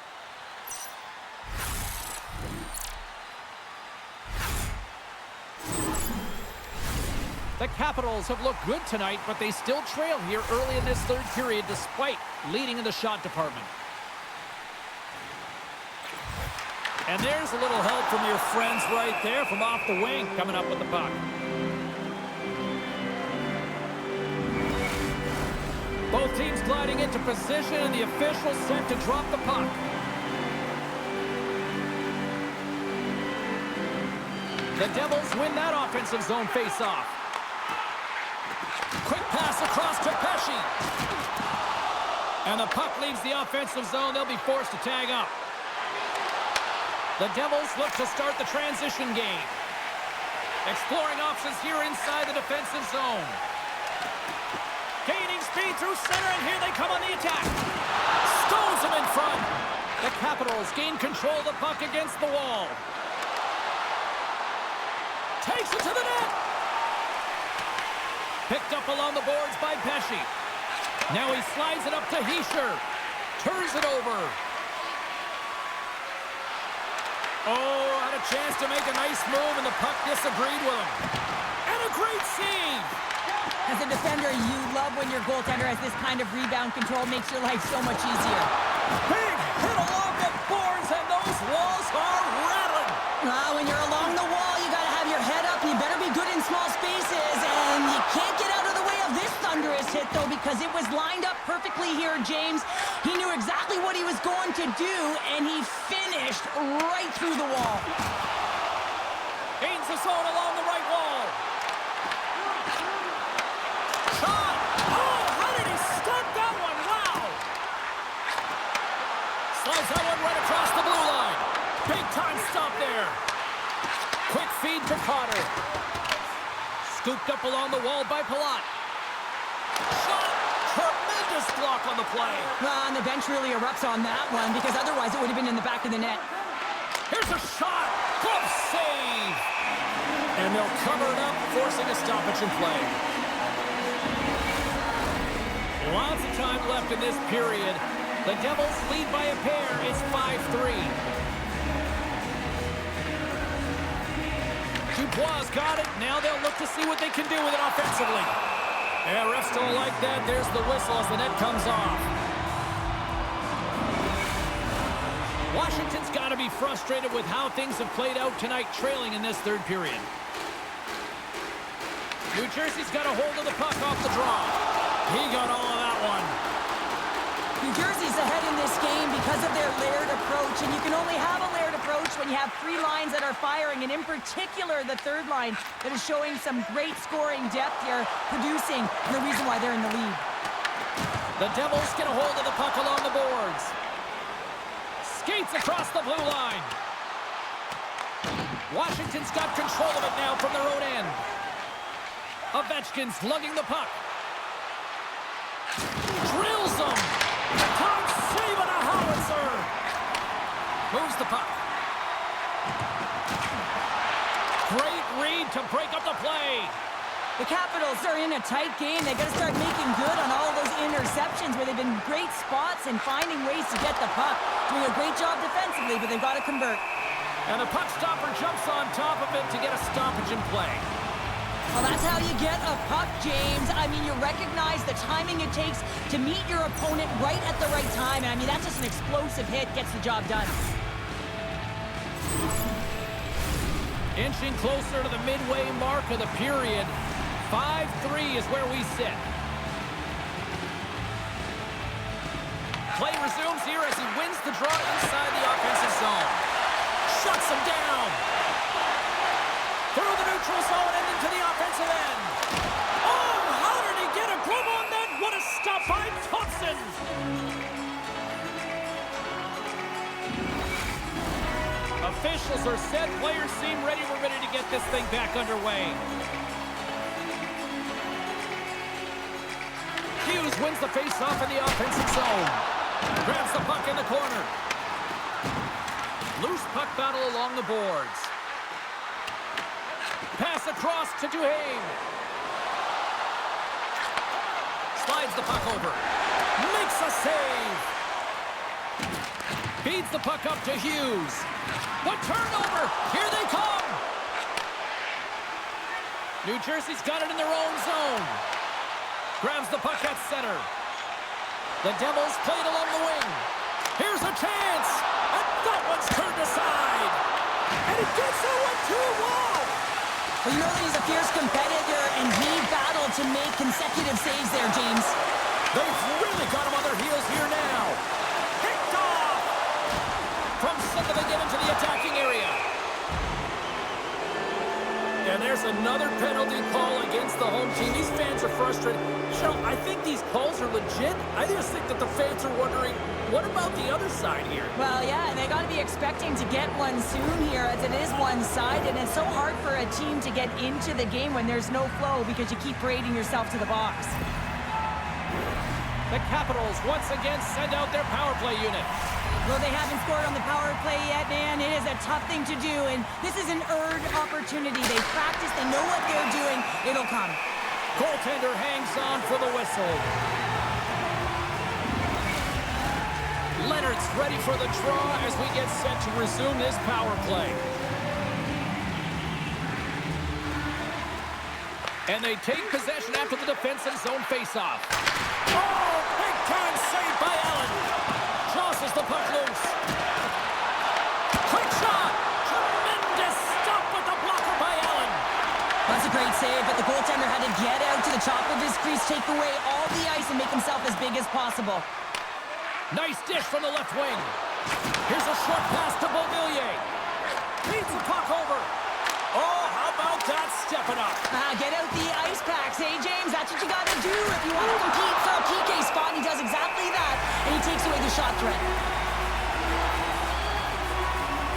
The Capitals have looked good tonight, but they still trail here early in this third period despite leading in the shot department. And there's a little help from your friends right there from off the wing coming up with the puck. Both teams gliding into position and the official set to drop the puck. The Devils win that offensive zone face-off. Quick pass across to Pesce. And the puck leaves the offensive zone. They'll be forced to tag up. The Devils look to start the transition game. Exploring options here inside the defensive zone. Gaining speed through center, and here they come on the attack. Stones him in front. The Capitals gain control of the puck against the wall. Takes it to the net. Picked up along the boards by Pesce. Now he slides it up to Hischier. Turns it over. Oh, had a chance to make a nice move, and the puck disagreed with him. And a great save. As a defender, you love when your goaltender has this kind of rebound control. Makes your life so much easier. Big hit along the boards, and those walls are rattling. When you're along the wall, you got to have your head up. You better be good in small spaces, and you can't get out of the way of this thunderous hit, though, because it was lined up perfectly here, James. He knew exactly what he was going to do, and he finished right through the wall. Gains the zone along the right wall. Shot! Oh, how did he start that one? Wow! Slides that one right across the blue line. Big time stop there. Quick feed to Potter. Scooped up along the wall by Palat. Shot! Tremendous block on the play. And the bench really erupts on that one, because otherwise it would have been in the back of the net. Here's a shot. Glove save. And they'll cover it up, forcing a stoppage in play. Lots of time left in this period. The Devils lead by a pair. It's 5-3. Dubois got it. Now they'll look to see what they can do with it offensively. Yeah, refs don't like that. There's the whistle as the net comes off. Washington's got to be frustrated with how things have played out tonight, trailing in this third period. New Jersey's got a hold of the puck off the draw. He got all of that one. New Jersey's ahead in this game because of their layered approach, and you can only have a layered approach when you have three lines that are firing, and in particular the third line that is showing some great scoring depth here, producing, and the reason why they're in the lead. The Devils get a hold of the puck along the boards. Skates across the blue line. Washington's got control of it now from their own end. Ovechkin's lugging the puck. Drills them. Time save on a howitzer. Moves the puck. Great read to break up the play. The Capitals are in a tight game. They got to start making good on all those interceptions where they've been great spots and finding ways to get the puck. Doing a great job defensively, but they've got to convert. And the puck stopper jumps on top of it to get a stoppage in play. Well, that's how you get a puck, James. I mean, you recognize the timing it takes to meet your opponent right at the right time. And I mean, that's just an explosive hit, gets the job done. Inching closer to the midway mark of the period. 5-3 is where we sit. here as he wins the draw inside the offensive zone. Shuts him down. Through the neutral zone and into the offensive end. Oh, how did he get a glove on that? What a stop by Thompson. Officials are set. Players seem ready. We're ready to get this thing back underway. Hughes wins the face-off in the offensive zone. Grabs the puck in the corner. Loose puck battle along the boards. Pass across to Duhaime. Slides the puck over. Makes a save. Feeds the puck up to Hughes. The turnover. Here they come. New Jersey's got it in their own zone. Grabs the puck at center. The Devils played along the wing. Here's a chance. And that one's turned aside. And he gets it with 2. Wow. Well, you know that he's a fierce competitor, and he battled to make consecutive saves there, James. They've really got him on their heels here now. Picked off. From center they get into the attacking area. And there's another penalty call against the home team. These fans are frustrated. Cheryl, I think these calls are legit. I just think that the fans are wondering, what about the other side here? Well, yeah, and they got to be expecting to get one soon here, as it is one-sided, and it's so hard for a team to get into the game when there's no flow because you keep parading yourself to the box. The Capitals once again send out their power play unit. Well, they haven't scored on the power play yet, man. It is a tough thing to do, and this is an earned opportunity. They practice, they know what they're doing. It'll come. Goaltender hangs on for the whistle. Leonard's ready for the draw as we get set to resume this power play. And they take possession after the defensive zone faceoff. Oh, big-time save by Allen. Tosses the puck loose. Quick shot. Tremendous stop with the blocker by Allen. That's a great save, but the goaltender had to get out to the top of his crease, take away all the ice, and make himself as big as possible. Nice dish from the left wing. Here's a short pass to Beauvillier. Feeds the puck over. Oh, how about that stepping up? Get out the ice packs, hey, James? That's what you got to do if you want to compete for a PK spot. He does exactly that, and he takes away the shot threat.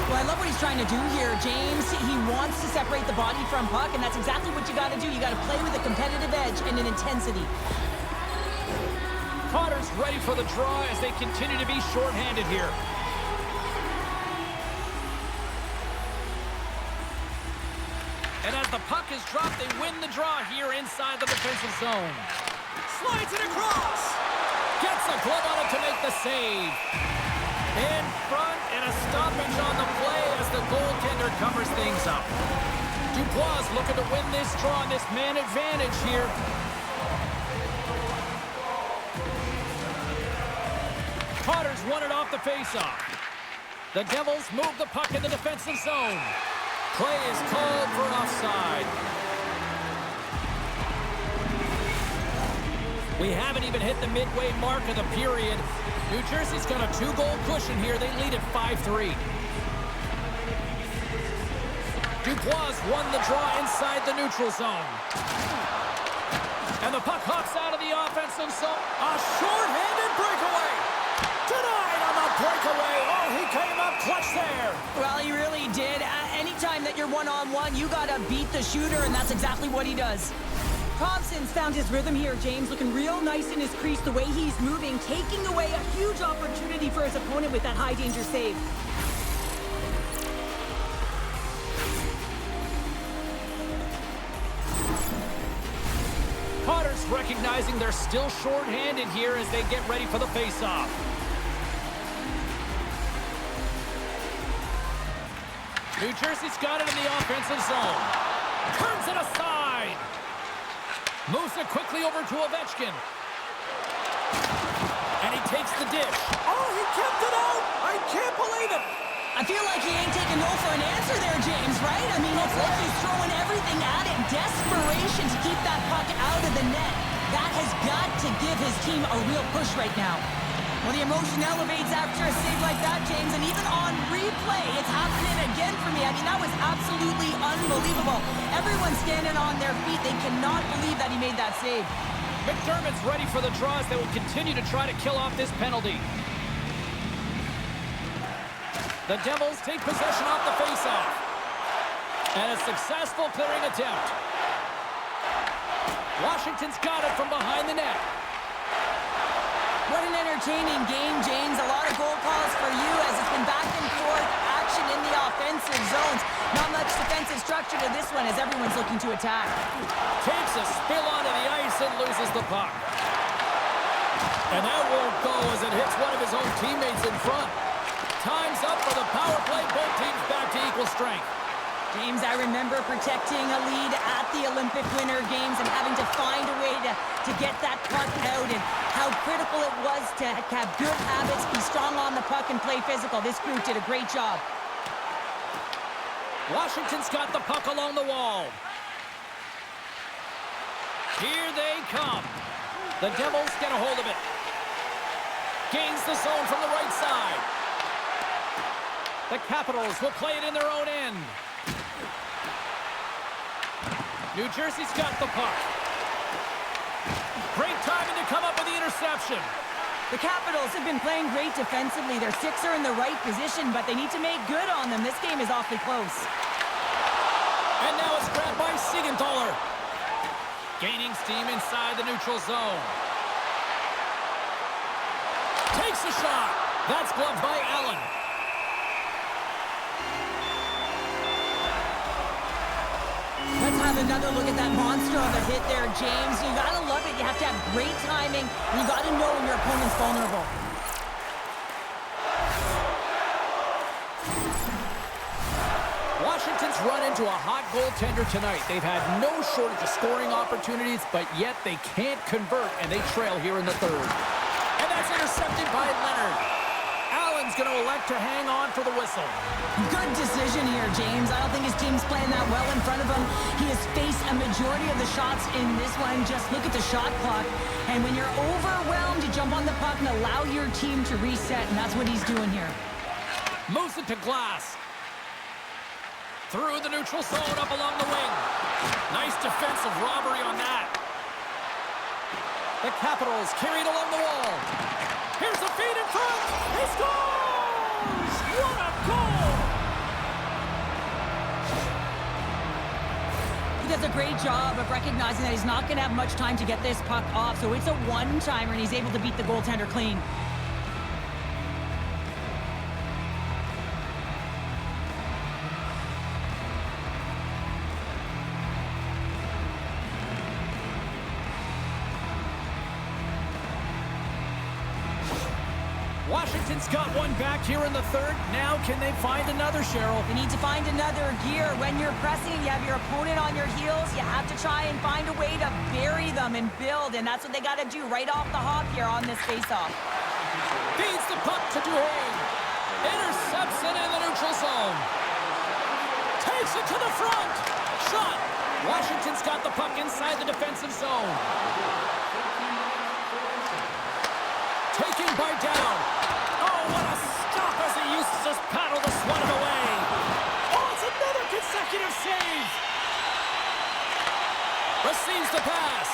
Well, I love what he's trying to do here, James. He wants to separate the body from puck, and that's exactly what you got to do. You got to play with a competitive edge and an intensity. Potter's ready for the draw as they continue to be shorthanded here. And as the puck is dropped, they win the draw here inside the defensive zone. Slides it across. Gets a glove on it to make the save. In front and a stoppage on the play as the goaltender covers things up. Dubois looking to win this draw on this man advantage here. Potter's won it off the faceoff. The Devils move the puck in the defensive zone. Play is called for offside. We haven't even hit the midway mark of the period. New Jersey's got a 2-goal cushion here. They lead at 5-3. Dubois won the draw inside the neutral zone. And the puck hops out of the offensive zone. A short-handed breakaway. Denied on the breakaway. Oh, he came up clutch there. Well, he really did. Anytime that you're one-on-one, you got to beat the shooter, and that's exactly what he does. Thompson's found his rhythm here, James, looking real nice in his crease, the way he's moving, taking away a huge opportunity for his opponent with that high-danger save. Potter's recognizing they're still short-handed here as they get ready for the face-off. New Jersey's got it in the offensive zone. Turns it aside. Moves it quickly over to Ovechkin. And he takes the dish. Oh, he kept it out. I can't believe it. I feel like he ain't taking no for an answer there, James, right? I mean, it's like he's throwing everything at it. Desperation to keep that puck out of the net. That has got to give his team a real push right now. Well, the emotion elevates after a save like that, James, and even on replay, it's happening again for me. I mean, that was absolutely unbelievable. Everyone's standing on their feet. They cannot believe that he made that save. McDermott's ready for the draws that will continue to try to kill off this penalty. The Devils take possession off the faceoff. And a successful clearing attempt. Washington's got it from behind the net. What an entertaining game, James. A lot of goal calls for you as it's been back and forth action in the offensive zones. Not much defensive structure to this one as everyone's looking to attack. Takes a spill onto the ice and loses the puck. And that won't go as it hits one of his own teammates in front. Time's up for the power play. Both teams back to equal strength. James, I remember protecting a lead at the Olympic Winter Games and having to find a way to get that puck out and how critical it was to have good habits, be strong on the puck, and play physical. This group did a great job. Washington's got the puck along the wall. Here they come. The Devils get a hold of it. Gains the zone from the right side. The Capitals will play it in their own end. New Jersey's got the puck. Great timing to come up with the interception. The Capitals have been playing great defensively. Their six are in the right position, but they need to make good on them. This game is awfully close. And now it's grabbed by Siegenthaler. Gaining steam inside the neutral zone. Takes a shot. That's gloved by Allen. Let's have another look at that monster of a hit there, James. You gotta love it. You have to have great timing, and you gotta know when your opponent's vulnerable. Washington's run into a hot goaltender tonight. They've had no shortage of scoring opportunities, but yet they can't convert, and they trail here in the third. And that's intercepted by Leonard. Allen's going to elect to hang on for the whistle. Good decision here, James. I don't think his team's playing that well in front of him. He has faced a majority of the shots in this one. Just look at the shot clock. And when you're overwhelmed, you jump on the puck and allow your team to reset, and that's what he's doing here. Moves it to Glass. Through the neutral zone, up along the wing. Nice defensive robbery on that. The Capitals carry it along the wall. Here's the feed in front. He scores! What a goal! He does a great job of recognizing that he's not going to have much time to get this puck off, so it's a one-timer, and he's able to beat the goaltender clean. Washington's got one back here in the third. Now can they find another, Cheryl? They need to find another gear. When you're pressing, you have your opponent on your heels. You have to try and find a way to bury them and build, and that's what they got to do right off the hop here on this faceoff. Feeds the puck to Duhane. Intercepts it in the neutral zone. Takes it to the front. Shot. Washington's got the puck inside the defensive zone. Taken by Down. Oh, what a stop as he used to just paddle the swat away. Oh, it's another consecutive save. Receives the pass.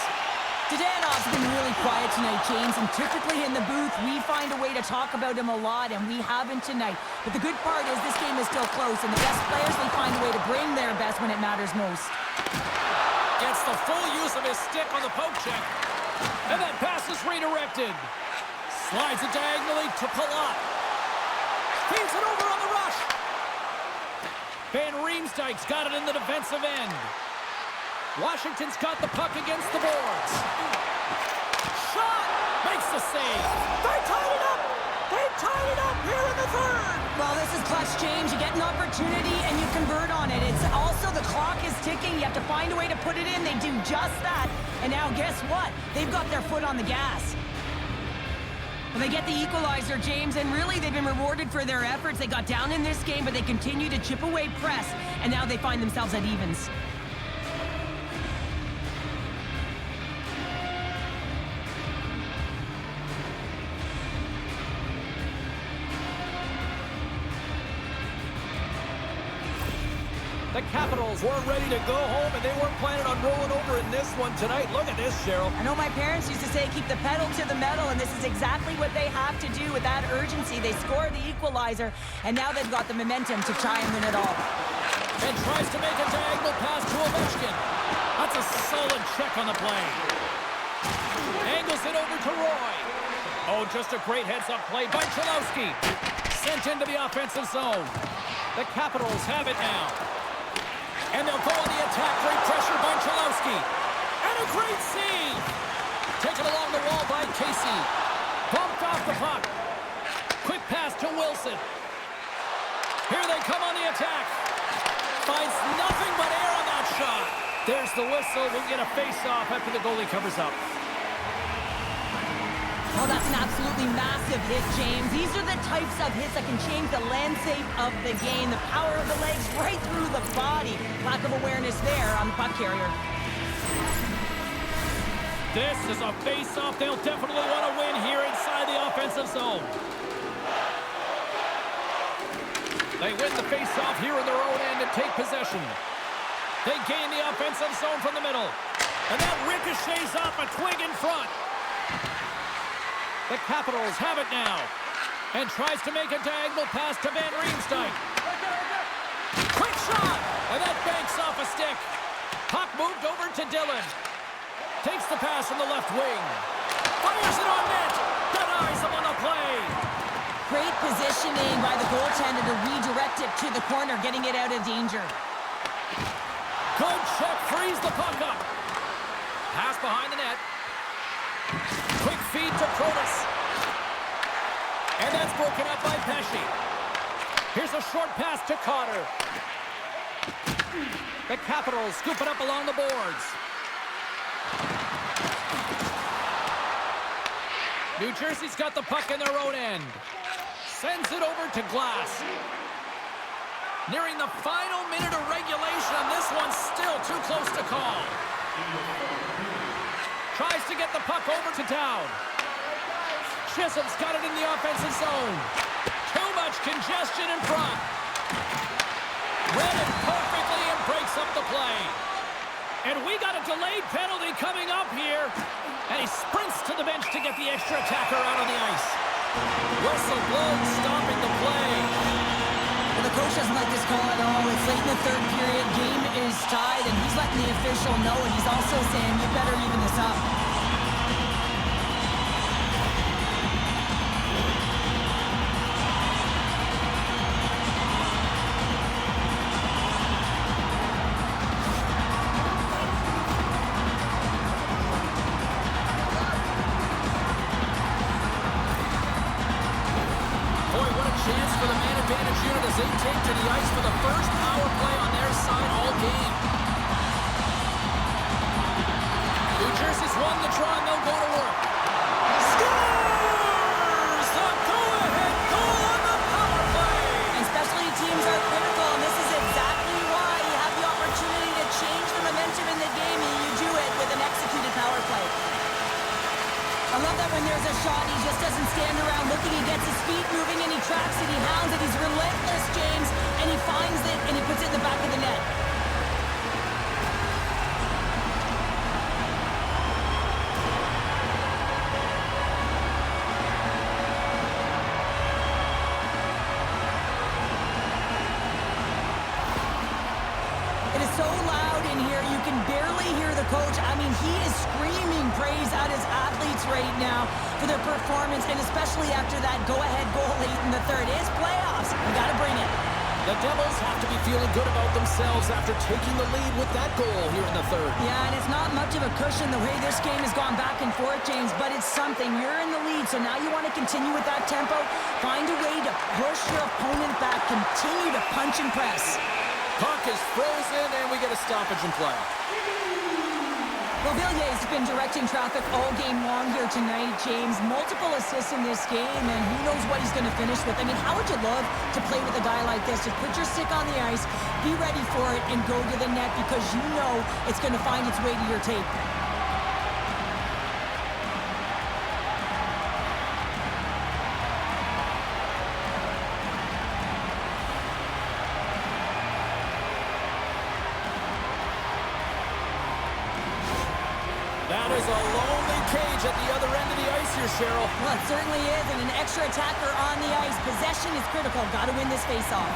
Danov's been really quiet tonight, James, and typically in the booth, we find a way to talk about him a lot, and we haven't tonight. But the good part is this game is still close, and the best players, they find a way to bring their best when it matters most. Gets the full use of his stick on the poke check. And that pass is redirected. Slides it diagonally to Palat. Feeds it over on the rush. Van Riemsdyk's got it in the defensive end. Washington's got the puck against the boards. Shot! Makes the save. They tied it up! They tied it up here in the third! Well, this is clutch, James. You get an opportunity and you convert on it. It's also the clock is ticking. You have to find a way to put it in. They do just that. And now guess what? They've got their foot on the gas. Well, they get the equalizer, James, and really they've been rewarded for their efforts. They got down in this game, but they continue to chip away press, and now they find themselves at evens. The Capitals weren't ready to go home, and they weren't planning on rolling over in this one tonight. Look at this, Cheryl. I know my parents used to say, keep the pedal to the metal, and this is exactly what they have to do with that urgency. They score the equalizer, and now they've got the momentum to try and win it all. And tries to make a diagonal pass to Ovechkin. That's a solid check on the play. Angles it over to Roy. Oh, just a great heads-up play by Chalowski. Sent into the offensive zone. The Capitals have it now. And they'll go on the attack. Great pressure by Chalowski. And a great save. Taken along the wall by Casey. Bumped off the puck. Quick pass to Wilson. Here they come on the attack. Finds nothing but air on that shot. There's the whistle. We'll get a face-off after the goalie covers up. Oh, that's an absolutely massive hit, James. These are the types of hits that can change the landscape of the game. The power of the legs right through the body. Lack of awareness there on the puck carrier. This is a face-off they'll definitely want to win here inside the offensive zone. They win the face-off here in their own end and take possession. They gain the offensive zone from the middle. And that ricochets off a twig in front. The Capitals have it now. And tries to make a diagonal pass to Van Riemsdyk. Quick shot! And that banks off a stick. Puck moved over to Dillon. Takes the pass from the left wing. Fires it on net. Denies him on the play. Great positioning by the goaltender to redirect it to the corner, getting it out of danger. Good check, frees the puck up. Pass behind the net. Quick feed to Protas. And that's broken up by Pesci. Here's a short pass to Cotter. The Capitals scoop it up along the boards. New Jersey's got the puck in their own end. Sends it over to Glass. Nearing the final minute of regulation, and this one's still too close to call. Tries to get the puck over to Dowd. Chisholm's got it in the offensive zone. Too much congestion in front. Read it perfectly and breaks up the play. And we got a delayed penalty coming up here. And he sprints to the bench to get the extra attacker out on the ice. Whistle blown, stopping the play. Well, the coach doesn't like this call at all. It's late in the third period. Game is tied, and he's letting the official know, and he's also saying, you better even this up. Chance for the man advantage unit as they take to the ice for the first power play on their side all game. New Jersey's won the draw and they'll go to work. Scores! The go-ahead goal on the power play! And specialty teams are critical, and this is exactly why you have the opportunity to change the momentum in the game, and you do it with an executed power play. I love that when there's a shot, he just doesn't stand around looking. He gets his feet moving, and he tracks it, he hounds it. He's relentless, James, and he finds it, and he puts it in the back of the net. It is so loud in here, you can barely hear the coach. I mean, he is screaming praise at his athletes right now for their performance, and especially after that go-ahead goal late in the third. It's playoffs. We got to bring it. The Devils have to be feeling good about themselves after taking the lead with that goal here in the third. Yeah, and it's not much of a cushion the way this game has gone back and forth, James, but it's something. You're in the lead, so now you want to continue with that tempo. Find a way to push your opponent back. Continue to punch and press. Puck is frozen, and we get a stoppage in play. Well, Villier's been directing traffic all game long here tonight, James. Multiple assists in this game, and who knows what he's going to finish with. I mean, how would you love to play with a guy like this? Just put your stick on the ice, be ready for it, and go to the net because you know it's going to find its way to your tape. That is a lonely cage at the other end of the ice here, Cheryl. Well, it certainly is, and an extra attacker on the ice. Possession is critical. Got to win this faceoff.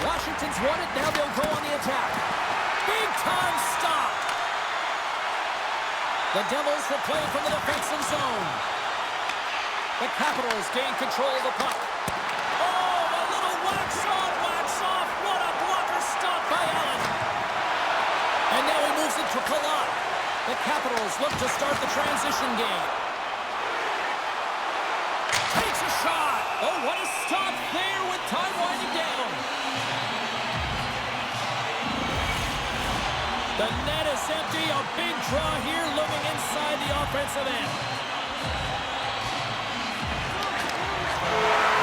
Washington's won it. Now they'll go on the attack. Big time stop. The Devils will play from the defensive zone. The Capitals gain control of the puck. Oh, a little wax off. What a blocker stop by Allen. And now he moves it to Palat. The Capitals look to start the transition game. Takes a shot. Oh, what a stop there with time winding down. The net is empty. A big draw here looming inside the offensive end.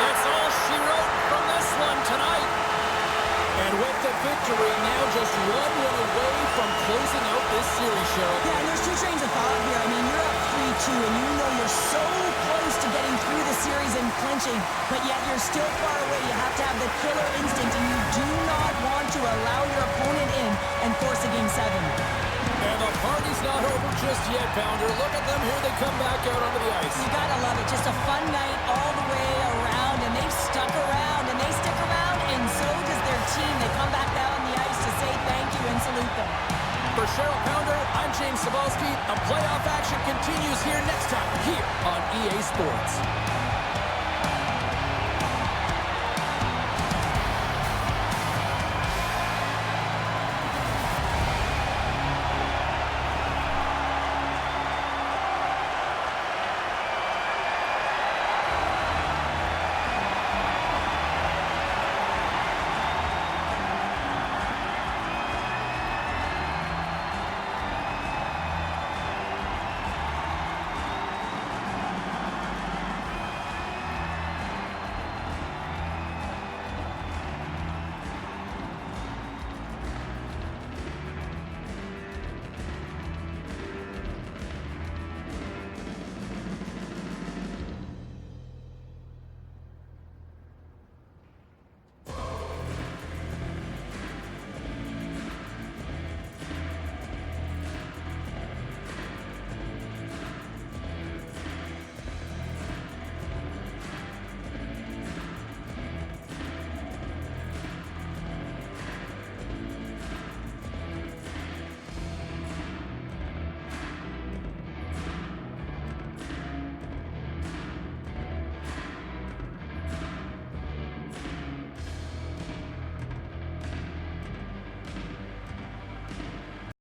That's all she wrote from this one tonight. And with the victory, now just one win away from closing out this series, Cheryl. Yeah, and there's two trains of thought here. I mean, you're up 3-2, and you know you're so close to getting through the series and clinching, but yet you're still far away. You have to have the killer instinct, and you do not want to allow your opponent in and force a Game 7. And the party's not over just yet, Pounder. Look at them here. They come back out onto the ice. You gotta love it. Just a fun night all the way around, and they've stuck around, and they stick around, and so does their team. They come back down on the ice to say thank you and salute them. For Cheryl Pounder, I'm James Cebulski. The playoff action continues here next time, here on EA Sports.